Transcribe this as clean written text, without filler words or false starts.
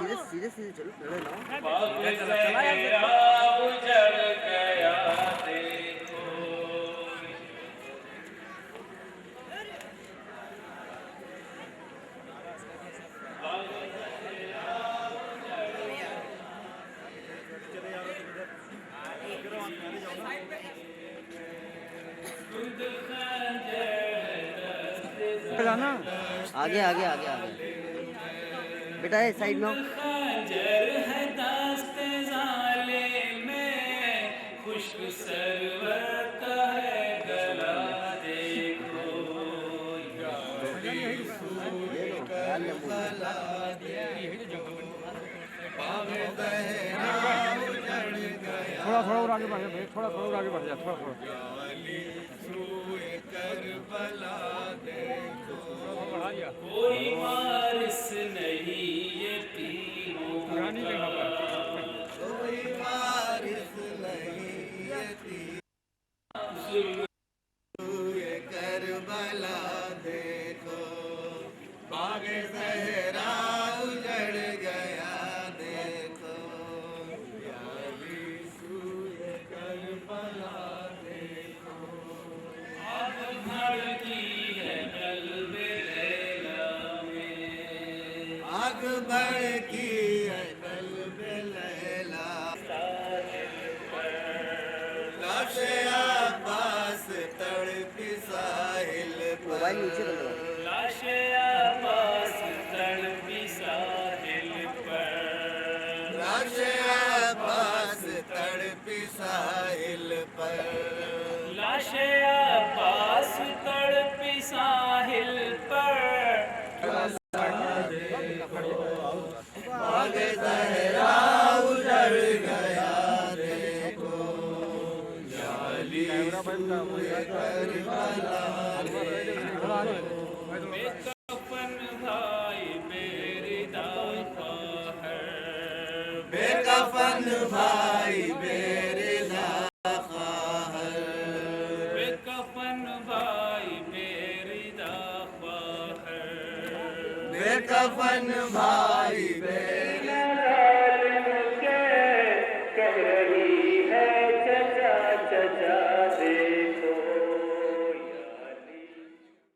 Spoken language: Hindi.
सीधे सीधे सीधे चलो लड़े ना। उजड़ गया देखो जाना आगे आगे आगे आगे बेटा ये साइड में आओ। खंजर है दस्ते जालिम में खुश्क सरवर का है गला देखो ले लो डाल ले मुंह में। थोड़ा थोड़ा और आगे बढ़ जा भाई, थोड़ा थोड़ा और आगे बढ़ जा, थोड़ा थोड़ा बढ़ा दिया। कोई वारिस नहीं ये तीनों यहाँ नहीं देखना पड़ा। जुल्म भड़की है कल्बे लैला में आग भड़की है कल्बे लैला लाशे अब्बास तड़पी साहिल मोबाइल नीचे कर लो। लाशे अब्बास तड़पी साहिल पर लाशे अब्बास तड़पी साहिल पर लाशे अब्बास तड़पी साहिल पर बाग ज़हरा उजड़ गया देखो जाली सूए करबला बेकफन भाई बेरिदा ख्वाहर बेकफन भाई बेरिदा ख्वाहर बेकफन भाई बेरिदा ख्वाहर बेकफन भाई बेरिदा